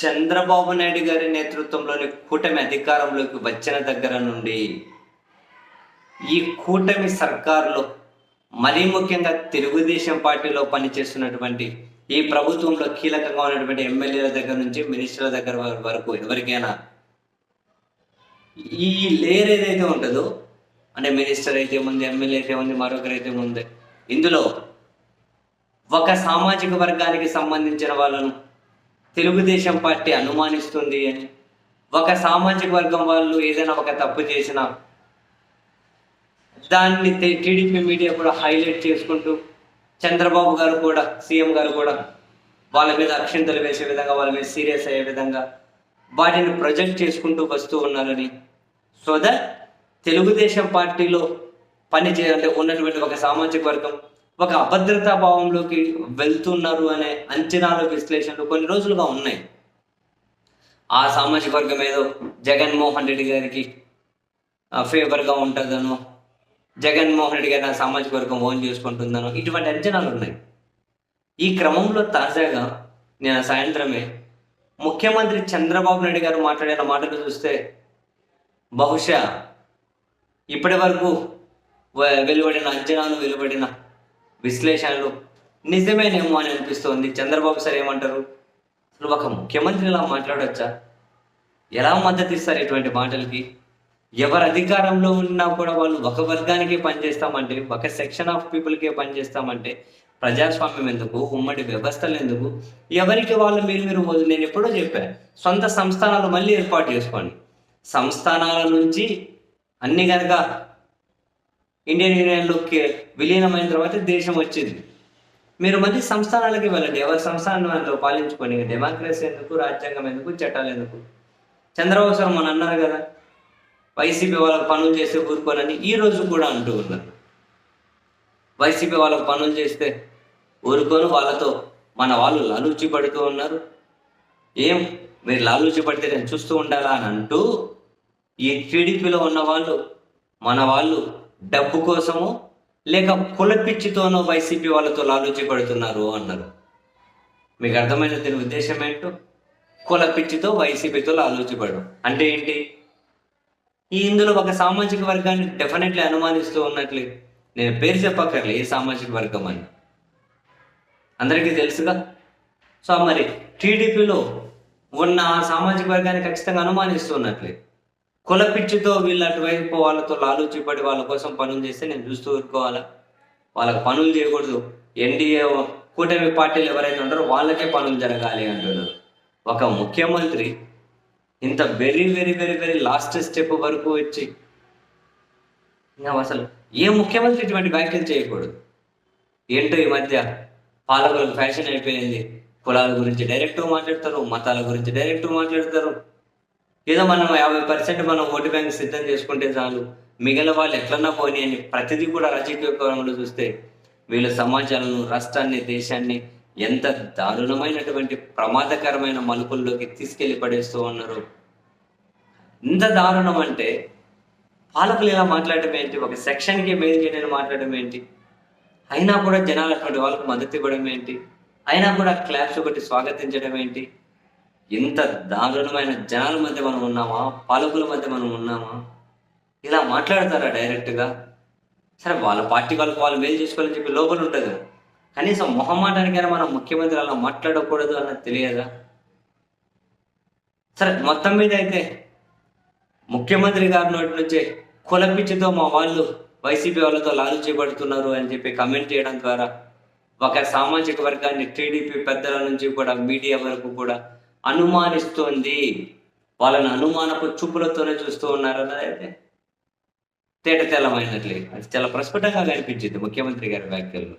చంద్రబాబు నాయుడు గారి నేతృత్వంలోని కూటమి అధికారంలోకి వచ్చిన దగ్గర నుండి ఈ కూటమి సర్కారులో మరీ ముఖ్యంగా తెలుగుదేశం పార్టీలో పనిచేస్తున్నటువంటి ఈ ప్రభుత్వంలో కీలకంగా ఉన్నటువంటి ఎమ్మెల్యేల దగ్గర నుంచి మినిస్టర్ల దగ్గర వరకు ఎవరికైనా ఈ లేయర్ ఏదైతే ఉంటుందో, అంటే మినిస్టర్ అయితే ఉంది, ఎమ్మెల్యే అయితే ఉంది, మరొకరైతే ఉంది, ఇందులో ఒక సామాజిక వర్గానికి సంబంధించిన వాళ్ళను తెలుగుదేశం పార్టీ అనుమానిస్తుంది అని, ఒక సామాజిక వర్గం వాళ్ళు ఏదైనా ఒక తప్పు చేసినా దాన్ని టీడీపీ మీడియా కూడా హైలైట్ చేసుకుంటూ చంద్రబాబు గారు కూడా, సీఎం గారు కూడా వాళ్ళ మీద అక్షింతలు వేసే విధంగా, వాళ్ళ మీద సీరియస్ అయ్యే విధంగా వాటిని ప్రొజెక్ట్ చేసుకుంటూ వస్తూ ఉన్నారని, సో దట్ తెలుగుదేశం పార్టీలో అంటే ఉన్నటువంటి ఒక సామాజిక వర్గం ఒక అభద్రతా భావంలోకి వెళ్తున్నారు అనే అంచనాలు, విశ్లేషణలు కొన్ని రోజులుగా ఉన్నాయి. ఆ సామాజిక వర్గం ఏదో జగన్మోహన్ రెడ్డి గారికి ఫేవర్గా ఉంటుందనో, జగన్మోహన్ రెడ్డి గారిని ఆ సామాజిక వర్గం ఓన్ చేసుకుంటుందనో, ఇటువంటి అంచనాలు ఉన్నాయి. ఈ క్రమంలో తాజాగా నేను సాయంత్రమే ముఖ్యమంత్రి చంద్రబాబు నాయుడు గారు మాట్లాడిన మాటలు చూస్తే బహుశా ఇప్పటి వరకు వెలువడిన అంచనాలు, వెలువడిన విశ్లేషణలు నిజమేనేమో అని అనిపిస్తోంది. చంద్రబాబు సార్ ఏమంటారు? అసలు ఒక ముఖ్యమంత్రి ఇలా మాట్లాడొచ్చా? ఎలా మద్దతు ఇస్తారు ఇటువంటి మాటలకి? ఎవరు అధికారంలో ఉన్నా కూడా వాళ్ళు ఒక వర్గానికే పనిచేస్తామంటే, ఒక సెక్షన్ ఆఫ్ పీపుల్కే పనిచేస్తామంటే ప్రజాస్వామ్యం ఎందుకు? ఉమ్మడి వ్యవస్థలు ఎందుకు? ఎవరికి వాళ్ళు మీరు నేను ఎప్పుడో చెప్పాను, సొంత సంస్థానాలు మళ్ళీ ఏర్పాటు చేసుకోండి. సంస్థానాల నుంచి అన్ని కనుక ఇండియన్ యూనియన్లోకి విలీనమైన తర్వాత దేశం వచ్చింది. మీరు మళ్ళీ సంస్థానాలకి వెళ్ళండి. ఎవరి సంస్థానాన్ని అందులో పాలించుకొని, డెమోక్రసీ ఎందుకు, రాజ్యాంగం ఎందుకు, చట్టాలు ఎందుకు? చంద్రబాబు సార్ మన అన్నారు కదా, వైసీపీ వాళ్ళకు పనులు చేస్తే ఊరుకోనని ఈ రోజు కూడా అంటూ ఉన్నారు. వైసీపీ వాళ్ళకు పనులు చేస్తే ఊరుకోను, వాళ్ళతో మన వాళ్ళు లాలూచి పడుతూ ఉన్నారు. ఏం మీరు లాలూచి పడితే నేను చూస్తూ ఉండాలా అని అంటూ ఈ టీడీపీలో ఉన్న వాళ్ళు, మన వాళ్ళు డబ్బు కోసము లేక కులపిచ్చితోనో వైసీపీ వాళ్ళతో లాలూచి పడుతున్నారు అన్నారు. మీకు అర్థమైన దీని ఉద్దేశం ఏంటో? కులపిచ్చితో వైసీపీతో లాలూచి పడడం అంటే ఏంటి? ఇందులో ఒక సామాజిక వర్గాన్ని డెఫినెట్లీ అనుమానిస్తూ ఉన్నట్లే. నేను పేరు చెప్పక్కర్లే ఏ సామాజిక వర్గం అని, అందరికీ తెలుసుగా. సో మరి టీడీపీలో ఉన్న ఆ సామాజిక వర్గాన్ని ఖచ్చితంగా అనుమానిస్తున్నట్లే. కులపిచ్చితో వీళ్ళు అటువైపు వాళ్ళతో లాలూచి పడి వాళ్ళ కోసం పనులు చేస్తే నేను చూస్తూ ఊరుకోవాలా? వాళ్ళకి పనులు చేయకూడదు, ఎన్డీఏ కూటమి పార్టీలు ఎవరైతే ఉంటారో వాళ్ళకే పనులు జరగాలి అంటున్నారు. ఒక ముఖ్యమంత్రి ఇంత very very very very last step వరకు వచ్చి ఇంకా అసలు ఏ ముఖ్యమంత్రి ఇటువంటి వ్యాఖ్యలు చేయకూడదు. ఏంటో ఈ మధ్య పాలకులకు ఫ్యాషన్ అయిపోయింది. కులాల గురించి డైరెక్ట్గా మాట్లాడతారు, మతాల గురించి డైరెక్ట్గా మాట్లాడతారు. ఏదో మనం 50% మనం ఓటు బ్యాంక్ సిద్ధం చేసుకుంటే చాలు, మిగిలిన వాళ్ళు ఎట్లన్నా పోనీ అని ప్రతిదీ కూడా రాజకీయ కోణంలో చూస్తే వీళ్ళు సమాజాలను, రాష్ట్రాన్ని, దేశాన్ని ఎంత దారుణమైనటువంటి ప్రమాదకరమైన మలుపుల్లోకి తీసుకెళ్లి పడేస్తూ ఉన్నారు. ఇంత దారుణం అంటే పాలకులు ఇలా మాట్లాడటం ఏంటి? ఒక సెక్షన్కి మేలు చేయని మాట్లాడడం ఏంటి? అయినా కూడా జనాలు అటువంటి వాళ్ళకు మద్దతు ఇవ్వడం ఏంటి? అయినా కూడా క్లాప్స్ ఒకటి స్వాగతించడం ఏంటి? ఇంత దారుణమైన జనాల మధ్య మనం ఉన్నామా? పాలకుల మధ్య మనం ఉన్నామా? ఇలా మాట్లాడతారా డైరెక్ట్గా? సరే, వాళ్ళ పార్టీ వాళ్ళకి వాళ్ళు మేలు చేసుకోవాలని చెప్పి లోపల ఉంటుంది. కనీసం మొహమాటానికైనా మనం ముఖ్యమంత్రి అలా మాట్లాడకూడదు అన్నది తెలియదా? సరే, మొత్తం మీద అయితే ముఖ్యమంత్రి గారి నోటి నుంచే కులపిచ్చితో మా వాళ్ళు వైసీపీ వాళ్ళతో లాలూచి పడుతున్నారు అని చెప్పి కమెంట్ చేయడం ద్వారా ఒక సామాజిక వర్గాన్ని టీడీపీ పెద్దల నుంచి కూడా మీడియా వరకు కూడా అనుమానిస్తోంది. వాళ్ళని అనుమానపు చూపులతోనే చూస్తూ ఉన్నారన్నది అయితే తేట తెల్లమైనట్లే. అది చాలా ప్రస్ఫుటంగా కనిపించింది ముఖ్యమంత్రి గారి వ్యాఖ్యల్లో.